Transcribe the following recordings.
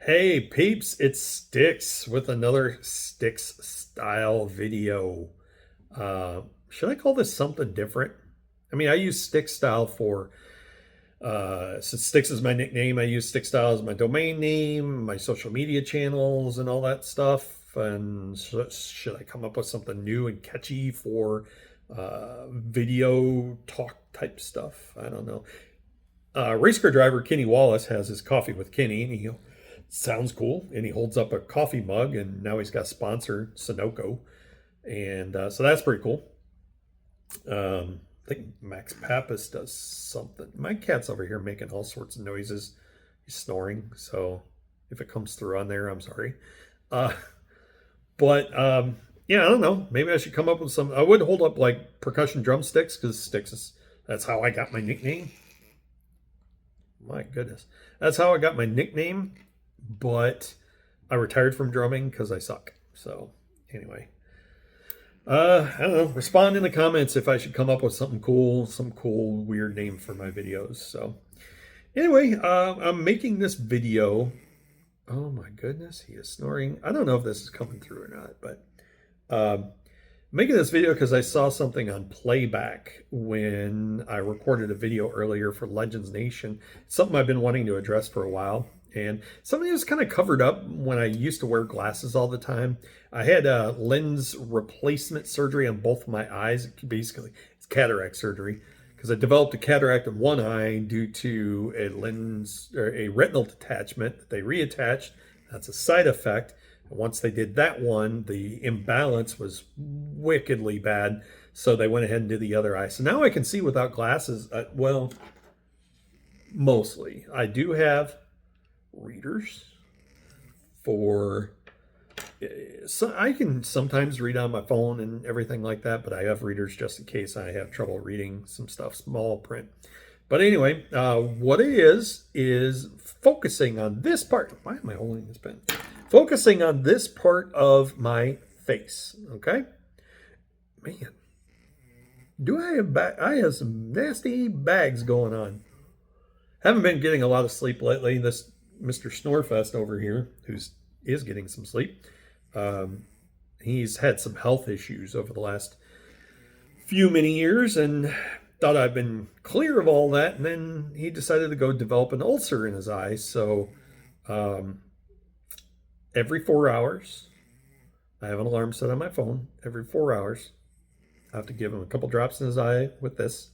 Hey peeps, it's Sticks with another Sticks style video. Should I call this something different? I mean, I use Sticks style for since Sticks is my nickname, I use Sticks style as my domain name, my social media channels, and all that stuff. And should I come up with something new and catchy for video talk type stuff? I don't know. Race car driver Kenny Wallace has his coffee with Kenny, and he sounds cool. And he holds up a coffee mug, and now he's got a sponsor, Sunoco, and so that's pretty cool. I think Max Pappas does something. My cat's over here making all sorts of noises. He's snoring, so if it comes through on there, I'm sorry. Uh, but yeah, I don't know. Maybe I should come up with some. I would hold up like percussion drumsticks because sticks is that's how I got my nickname. My goodness. That's how I got my nickname, but I retired from drumming because I suck. So, anyway. I don't know. Respond in the comments if I should come up with something cool, some cool, weird name for my videos. So, anyway, I'm making this video. Oh my goodness, he is snoring. I don't know if this is coming through or not, but um, making this video because I saw something on playback when I recorded a video earlier for Legends Nation. It's something I've been wanting to address for a while. And something was kind of covered up when I used to wear glasses all the time. I had a lens replacement surgery on both of my eyes. Basically, it's cataract surgery because I developed a cataract in one eye due to a lens or a retinal detachment that they reattached. That's a side effect. Once they did that one, the imbalance was wickedly bad. So they went ahead and did the other eye. So now I can see without glasses. Well, mostly. I do have readers for. So I can sometimes read on my phone and everything like that, but I have readers just in case I have trouble reading some stuff, small print. But anyway, what it is focusing on this part. Why am I holding this pen? Focusing on this part of my face. Okay, man, do I have I have some nasty bags going on. Haven't been getting a lot of sleep lately. This Mr. Snorefest over here, who's is getting some sleep. Um, he's had some health issues over the last few many years, and thought I'd been clear of all that, and then he decided to go develop an ulcer in his eye. So um, every 4 hours, I have an alarm set on my phone. Every 4 hours, I have to give him a couple drops in his eye with this.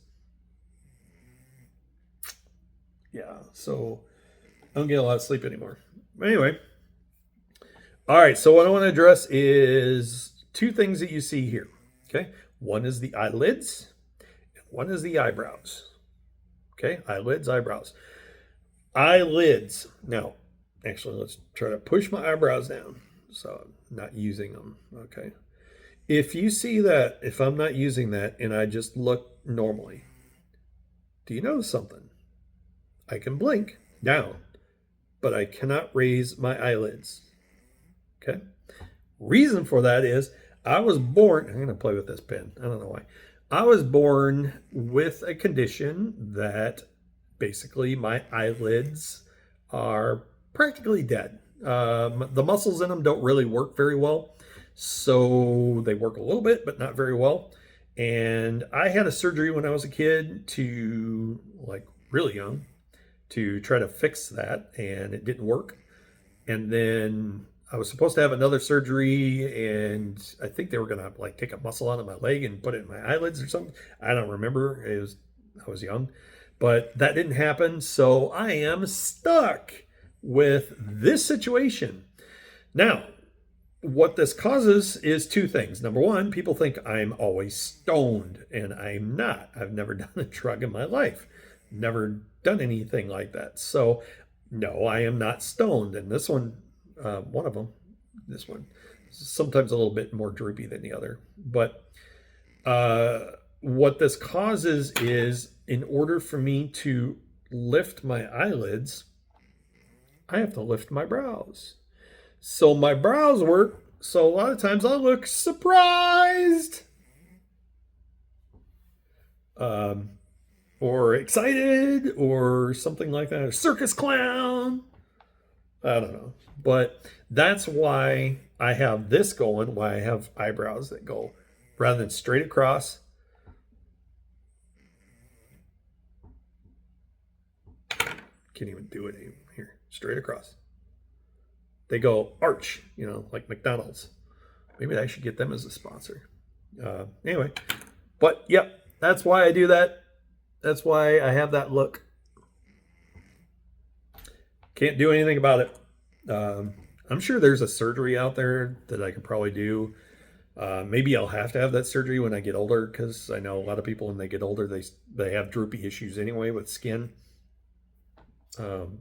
Yeah, so I don't get a lot of sleep anymore. Anyway, all right, so what I want to address is two things that you see here. Okay, one is the eyelids, and one is the eyebrows. Okay, eyelids, eyebrows. Eyelids. Now, actually, let's try to push my eyebrows down. So I'm not using them. Okay. If you see that, if I'm not using that and I just look normally, do you notice something? I can blink down, but I cannot raise my eyelids. Okay. Reason for that is I was born, I'm going to play with this pen. I don't know why. I was born with a condition that basically my eyelids are practically dead. The muscles in them don't really work very well. So they work a little bit, but not very well. And I had a surgery when I was a kid to, like, really young, to try to fix that, and it didn't work. And then I was supposed to have another surgery, and I think they were gonna like take a muscle out of my leg and put it in my eyelids or something. I don't remember. I was young, but that didn't happen. So I am stuck with this situation. Now, what this causes is two things. Number one, people think I'm always stoned, and I'm not. I've never done a drug in my life, never done anything like that. So, no, I am not stoned. And this one of them, this one, sometimes a little bit more droopy than the other. But what this causes is, in order for me to lift my eyelids, I have to lift my brows. So my brows work. So a lot of times I look surprised, um, or excited, or something like that. A circus clown. I don't know. But that's why I have this going, why I have eyebrows that go rather than straight across. Can't even do it here. Straight across. They go arch, like McDonald's. Maybe I should get them as a sponsor. Anyway, but yep, that's why I do that. That's why I have that look. Can't do anything about it. I'm sure there's a surgery out there that I could probably do. Maybe I'll have to have that surgery when I get older, because I know a lot of people when they get older they have droopy issues anyway with skin. Um,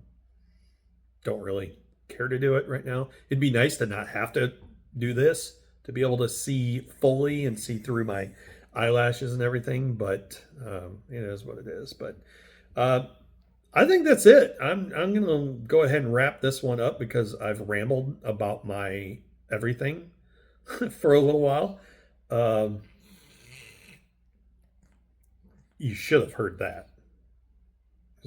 don't really care to do it right now. It'd be nice to not have to do this, to be able to see fully and see through my eyelashes and everything. But it is what it is. But I think that's it. I'm gonna go ahead and wrap this one up because I've rambled about my everything for a little while. Um, you should have heard that,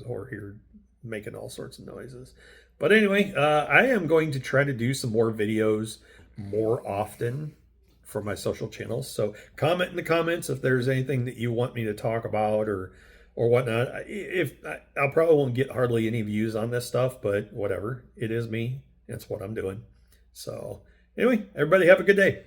or here making all sorts of noises. But anyway, I am going to try to do some more videos more often for my social channels. So comment in the comments if there's anything that you want me to talk about or whatnot. If I'll probably won't get hardly any views on this stuff, but whatever. It is me. It's what I'm doing. So anyway, everybody have a good day.